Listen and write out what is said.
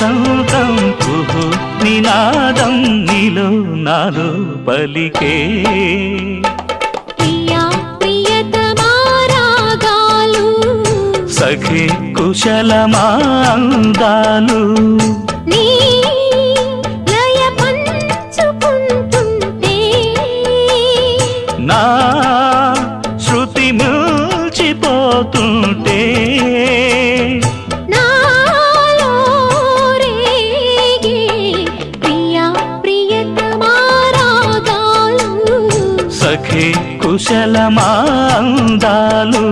వసంతం కుహు నినాదం నీలో నాలో పలికే ప్రియా ప్రియతమా రాగాలు సఖి కుశలమా అందాలు నీ లయ పంచుకుంటుంటే నా శృతి మిల్చిపోతుంటే నాలో రేగే ప్రియా ప్రియతమా రాగాలు సఖి కుశలమా అందాలు